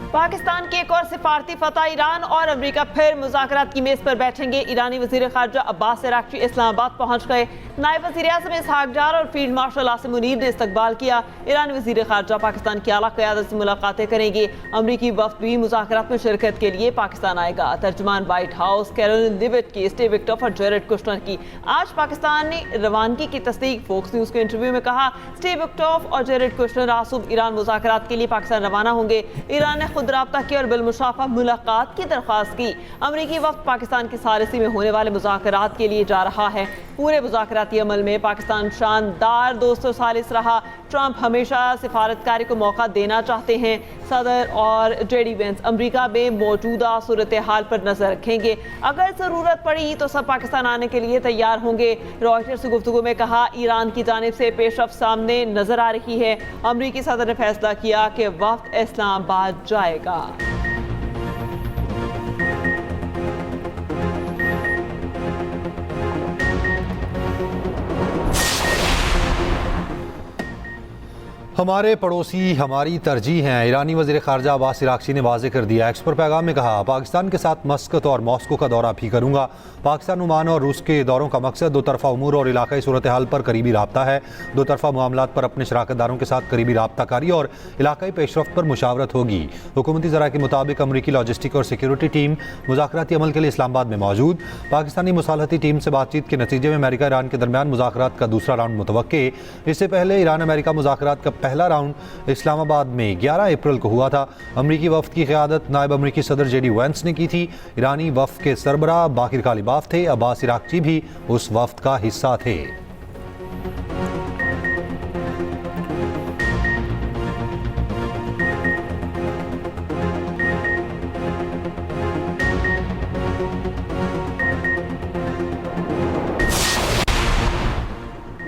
पाकिस्तान की एक और सिफारती फतह, ईरान और अमेरिका फिर मुज़ाकरात की मेज़ पर बैठेंगे। ईरानी वज़ीर ख़ारजा अब्बास अराग़ची इस्लामाबाद पहुँच गए। नायब वज़ीर आज़म इसहाक़ डार और फील्ड मार्शल आसिम मुनीर ने इस्तकबाल किया। ईरानी वज़ीर ख़ारजा पाकिस्तान की आला क़यादत से मुलाकातें करेंगे। अमरीकी वफ़द भी मुज़ाकरात में शिरकत के लिए पाकिस्तान आएगा। तर्जुमान वाइट हाउस कैरोलिन लिविट की, स्टीव विक्टोफ और जेरेड कुश्नर की आज पाकिस्तान ने रवानगी की तस्दीक। फोक्स न्यूज़ के इंटरव्यू में कहा, स्टीव विक्टोफ और जेरेड कुश्नर आज सुबह ईरान मुज़ाकरात के लिए पाकिस्तान रवाना होंगे। ईरान ने खुद राब्ता किया और बिलमुशाफा मुलाकात की दरख्वास्त की। अमरीकी वफ़द पाकिस्तान की सालिसी में होने वाले मुज़ाकरात के लिए जा रहा है। पूरे मुज़ाकराती अमल में पाकिस्तान शानदार दोस्तों सालिस रहा। ट्रंप हमेशा सिफारतकारी को मौका देना चाहते हैं। सदर और जेडी वेंस अमरीका में मौजूदा सूरत हाल पर नजर रखेंगे। अगर ज़रूरत पड़ी तो सब पाकिस्तान आने के लिए तैयार होंगे। रॉयटर्स से गुफ्तगू में कहा, ईरान की जानिब से पेशरफ्त सामने नजर आ रही है। अमरीकी सदर ने फैसला किया कि वफ़द इस्लामाबाद जाएगा। हमारे पड़ोसी हमारी तरजीह हैं। ईरानी वज़ीर ख़ारजा अब्बास अराग़ची ने वाज़ेह कर दिया। एक्स पर पैगाम में कहा, पाकिस्तान के साथ मस्कत और मॉस्को का दौरा भी करूँगा। पाकिस्तान, ओमान और रूस के दौरों का मकसद दो तरफ़ा उमूर और इलाक़ाई सूरत हाल पर करीबी रब्ता है। दो तरफ़ा मामलात पर अपने शराकतदारों के साथ करीबी रब्ताकारी और इलाक़ाई पेशरफ्त पर मुशावरत होगी। हुकूमती ज़राए के मुताबिक अमरीकी लॉजिस्टिक और सिक्योरिटी टीम मुज़ाकराती अमल के लिए इस्लामाबाद में मौजूद। पाकिस्तानी मुसालहती टीम से बातचीत के नतीजे में अमेरिका ईरान के दरमियान मुज़ाकरात का दूसरा राउंड मुतवक्के। इससे पहले ईरान अमेरिका मुज़ाकरात का पहला राउंड इस्लामाबाद में 11 अप्रैल को हुआ था। अमरीकी वफ़द की क़यादत नायब अमरीकी सदर जेडी वेंस ने की थी। ईरानी वफ़द के सरबराह बाकिर कालिबाफ थे। अब्बास अराग़ची भी उस वफ़द का हिस्सा थे।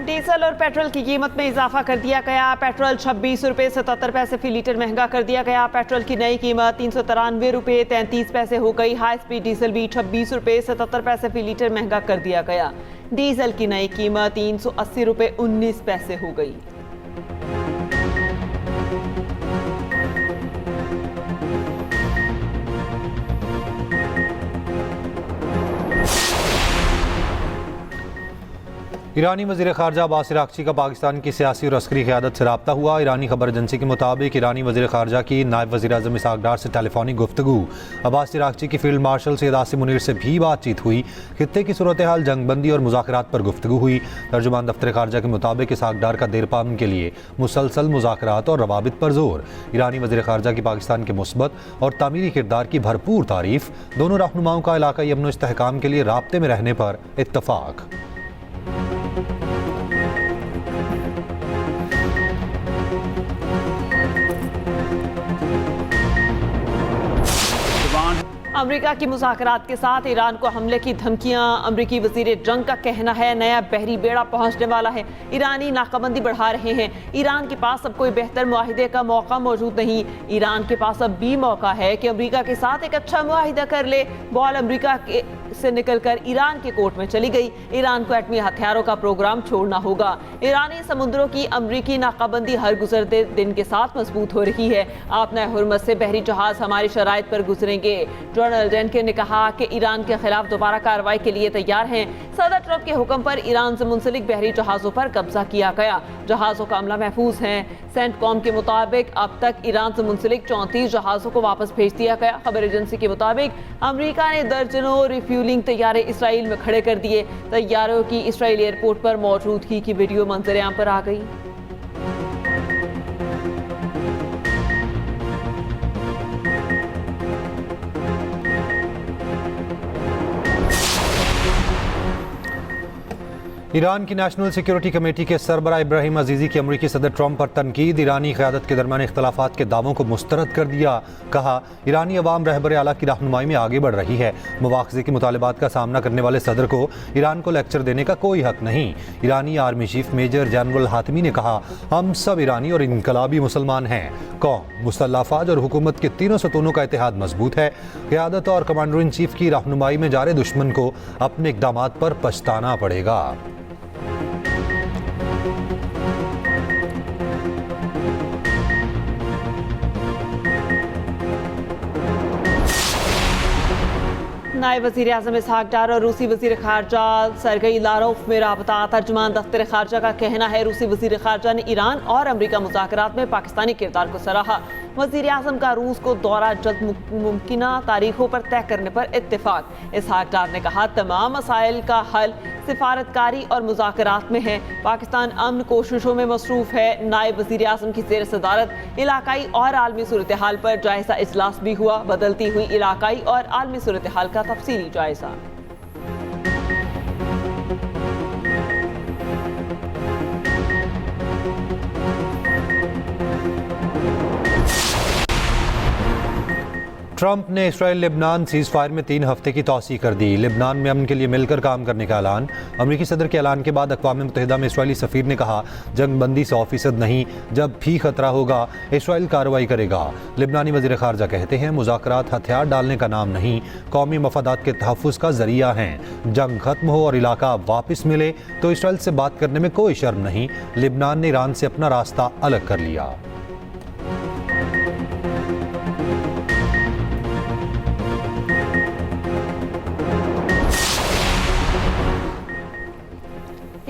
डीजल और पेट्रोल की कीमत में इजाफा कर दिया गया। पेट्रोल 26 रुपये 77 पैसे फी लीटर महंगा कर दिया गया। पेट्रोल की नई कीमत 393 रुपये 33 पैसे हो गई। हाई स्पीड डीजल भी 26 रुपये 77 पैसे फी लीटर महंगा कर दिया गया। डीजल की नई कीमत 380 रुपये 19 पैसे हो गई। ईरानी वज़ीर ख़ारजा अब्बास अराग़ची का पाकिस्तान की सियासी और अस्करी क़यादत से रब्ता हुआ। ईरानी खबर एजेंसी के मुताबिक ईरानी वज़ीर ख़ारजा की नायब वज़ीर आज़म इसहाक़ डार से टेलीफोनिक गुफ्तगू। अब्बास अराग़ची की फील्ड मार्शल सैयद आसिम मुनीर से भी बातचीत हुई। खित्ते की सूरत हाल, जंगबंदी और मुज़ाकरात पर गुफ्तगू हुई। तर्जुमान दफ्तर ख़ारजा के मुताबिक इसहाक़ डार का देरपाम के लिए मुसलसल मुज़ाकरात और रवाबित पर जोर। ईरानी वज़ीर ख़ारजा की पाकिस्तान के मुस्बत और तामीरी किरदार की भरपूर तारीफ़। दोनों रहनुमाओं का इलाक़ाई अमन व इस्तेहकाम के लिए राब्ते में रहने पर इत्तफ़ाक़। अमरीका की मुज़ाकरात के साथ ईरान को हमले की धमकियां। अमरीकी वज़ीर जंग का कहना है, नया बहरी बेड़ा पहुंचने वाला है। ईरानी नाकाबंदी बढ़ा रहे हैं। ईरान के पास अब कोई बेहतर मुआहिदे का मौका मौजूद नहीं। ईरान के पास अब भी मौका है कि अमरीका के साथ एक अच्छा मुआहिदा कर ले। बॉल अमरीका से निकलकर ईरान के कोर्ट में चली गई। ईरान को एटमी हथियारों का प्रोग्राम छोड़ना होगा। ईरानी समुद्रों की अमरीकी नाकाबंदी हर गुजरते दिन के साथ मजबूत हो रही है। आपना हुर्मत से बहरी जहाज हमारी शराइत पर गुजरेंगे। डोनाल्ड ट्रंप ने कहा कि ईरान के खिलाफ दोबारा कार्रवाई के लिए तैयार हैं। सदर ट्रंप के हुक्म पर ईरान से मुंसलिक बहरी जहाजों पर कब्जा किया गया। जहाजों का अमला महफूज है। सेंटकॉम के मुताबिक अब तक ईरान से मुंसलिक 34 जहाजों को वापस भेज दिया गया। खबर एजेंसी के मुताबिक अमरीका ने दर्जनों रिफ्यूलिंग तैयारे इसराइल में खड़े कर दिए। तैयारों की इसराइल एयरपोर्ट पर मौजूदगी की वीडियो मंजर-ए-आम पर आ गई। ईरान की नेशनल सिक्योरिटी कमेटी के सरबराह इब्राहिम अजीज़ी की अमरीकी सदर ट्रंप पर तनकीद। ईरानी क़यादत के दरमियान इख्तलाफात के दावों को मुस्तरद कर दिया। कहा, ईरानी अवाम रहबर आला की रहनुमाई में आगे बढ़ रही है। मुवाख़ज़े के मुतालबात का सामना करने वाले सदर को ईरान को लेक्चर देने का कोई हक नहीं। ईरानी आर्मी चीफ मेजर जनरल हातिमी ने कहा, हम सब ईरानी और इनकलाबी मुसलमान हैं। कौम, मुसल्लह फ़ौज और हुकूमत के तीनों सतूनों का इत्तेहाद मजबूत है। क़यादत और कमांडर इन चीफ की रहनुमाई में जा रहे दुश्मन को अपने इक़दामात पर पछताना पड़ेगा। नायब वज़ीर आज़म इसहाक डार और रूसी वज़ीर ख़ारजा सरगई लारोफ में राबता। तर्जुमान दफ्तर ख़ारजा का कहना है रूसी वज़ीर ख़ारजा ने ईरान और अमरीका मुज़ाकरात में पाकिस्तानी किरदार को सराहा। वज़ीर आज़म का रूस को दौरा जल्द मुमकिन तारीखों पर तय करने पर इत्तेफाक। इसहाक डार ने कहा तमाम मसाइल का हल सिफारतकारी और मुज़ाकरात में है। पाकिस्तान अमन कोशिशों में मसरूफ़ है। नायब वज़ीर आज़म की ज़ेर सदारत इलाकाई और आलमी सूरत हाल पर जायज़ा इजलास भी हुआ। बदलती हुई इलाकाई और आलमी सूरत हाल का तफसीली जायज़ा। ट्रंप ने इसराइल लेबनान सीज़ फायर में 3 हफ्ते की तौसीह कर दी। लेबनान में अमन के लिए मिलकर काम करने का ऐलान। अमरीकी सदर के ऐलान के बाद अक़वाम मुत्तहिदा में इसराइली सफ़ीर ने कहा जंगबंदी 100% नहीं, जब भी खतरा होगा इसराइल कार्रवाई करेगा। लेबनानी वज़ीर ख़ारजा कहते हैं मुज़ाकरात हथियार डालने का नाम नहीं, कौमी मफादात के तहफ़्फ़ुज़ का ज़रिया हैं। जंग ख़त्म हो और इलाका वापस मिले तो इसराइल से बात करने में कोई शर्म नहीं। लेबनान ने ईरान से अपना रास्ता अलग कर लिया।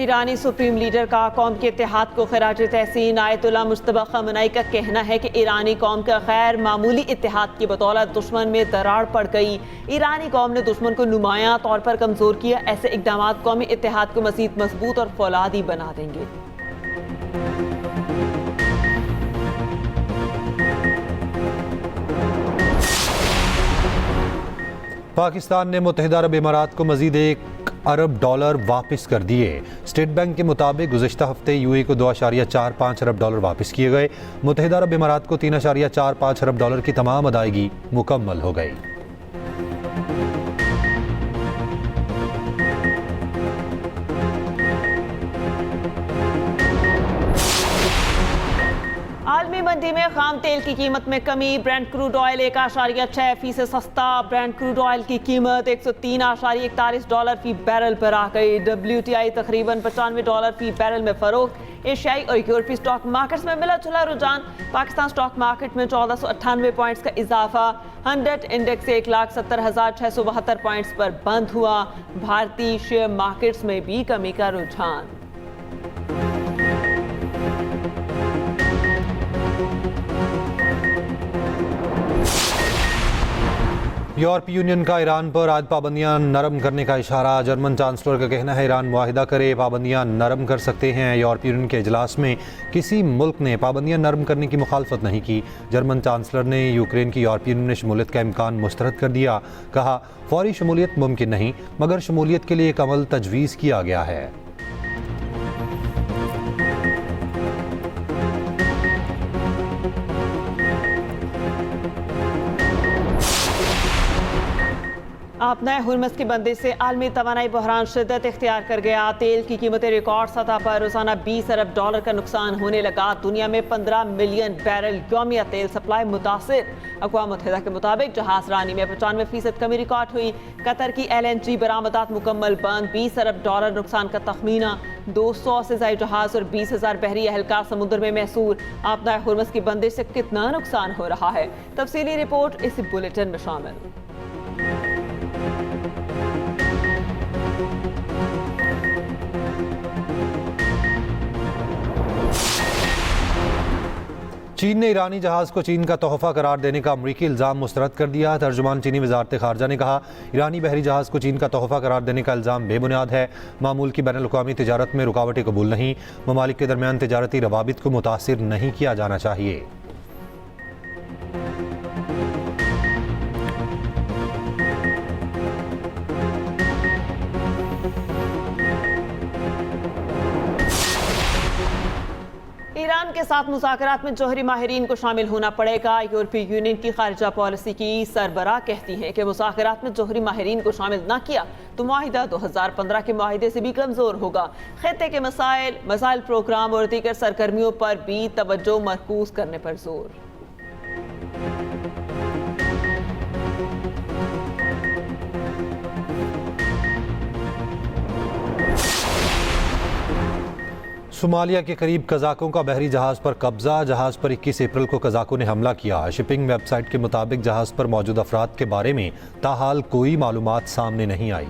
ईरानी सुप्रीम लीडर का कौम के इत्तेहाद को खराज तहसीन। आयतुल्लाह मुज्तबा ख़amenei का कहना है कि ईरानी कौम का गैर मामूली इत्तेहाद की बदौलत दुश्मन में दरार पड़ गई। ईरानी कौम ने दुश्मन को नुमायां तौर पर कमज़ोर किया। ऐसे इक़दाम कौमी इत्तेहाद को मज़ीद मजबूत और फौलादी बना देंगे। पाकिस्तान ने मुत्तहिदा अरब इमारात को मज़ीद $1 अरब वापस कर दिए। स्टेट बैंक के मुताबिक गुज़िश्ता हफ्ते यूएई को $2.45 अरब वापस किए गए। मुत्तहिदा अरब इमारात को $3.45 अरब की तमाम अदायगी मुकम्मल हो गई। आलमी मंडी में खाम तेल की कीमत में कमी। ब्रेंट क्रूड ऑयल 1.6% सस्ता। ब्रेंट क्रूड ऑयल की कीमत $103.41 फी बैरल पर आ गई। WTI तकरीबन $95 फी बैरल में फरोख्त। एशियाई और यूरोपीय स्टॉक मार्केट्स में मिला जुला रुझान। पाकिस्तान स्टॉक मार्केट में 1498 पॉइंट्स का इजाफा। 100 इंडेक्स 1,70,672 पॉइंट्स पर बंद हुआ। भारतीय शेयर मार्केट्स में भी कमी का रुझान। यूरोपीय यूनियन का ईरान पर आज पाबंदियां नरम करने का इशारा। जर्मन चांसलर का कहना है ईरान मुआहिदा करे, पाबंदियां नरम कर सकते हैं। यूरोपीय यूनियन के इजलास में किसी मुल्क ने पाबंदियां नरम करने की मुखालफत नहीं की। जर्मन चांसलर ने यूक्रेन की यूरोपीय यूनियन में शमूलियत का इम्कान मुस्तरद कर दिया। कहा फौरी शमूलियत मुमकिन नहीं, मगर शमूलियत के लिए एक अमल तजवीज़ किया गया है। आपना हुरमस की बंदिश से आलमी तवानाई बहरान शिद्दत इख्तियार कर गया। तेल की कीमतें रिकॉर्ड सतह पर रोजाना $20 अरब का नुकसान होने लगा। दुनिया में 15 मिलियन बैरल यौमिया तेल सप्लाई मुतासिर। अक़वाम मुत्तहिदा के मुताबिक जहाज रानी में 95% कमी रिकॉर्ड हुई। कतर की LNG बरामदात मुकम्मल बंद। $20 अरब नुकसान का तखमीना। 200 से ज़ायद जहाज और 20,000 बहरी एहलकार समुद्र में महसूर। आपना हुरमस की बंदिश से कितना नुकसान हो रहा है, तफसीली रिपोर्ट इस बुलेटिन में शामिल। चीन ने ईरानी जहाज़ को चीन का तोहफ़ा करार देने का अमरीकी इल्ज़ाम मुस्तरद कर दिया। तर्जुमान चीनी वज़ारत ख़ारजा ने कहा ईरानी बहरी जहाज़ को चीन का तोहफ़ा करार देने का इल्ज़ाम बेबुनियाद है। मामूल की बैनुल-अक़वामी तिजारत में रुकावटें कबूल नहीं। ममालिक के दरमियान तिजारती रवाबित को मुतासिर नहीं किया जाना चाहिए। ईरान के साथ मुज़ाकरात में जौहरी माहिरीन को शामिल होना पड़ेगा। यूरोपीय यूनियन की खारिजा पॉलिसी की सरबराह कहती हैं कि मुज़ाकरात में जौहरी माहिरीन को शामिल न किया तो मुआहिदा 2015 के मुआहिदे से भी कमज़ोर होगा। खित्ते के मसाइल प्रोग्राम और दीगर सरगर्मियों पर भी तवज्जो मरकूज करने पर जोर। सोमालिया के करीब कज़ाकों का बहरी जहाज़ पर कब्जा। जहाज़ पर 21 अप्रैल को कज़ाकों ने हमला किया। शिपिंग वेबसाइट के मुताबिक जहाज़ पर मौजूद अफराद के बारे में ताहाल कोई मालूमात सामने नहीं आई।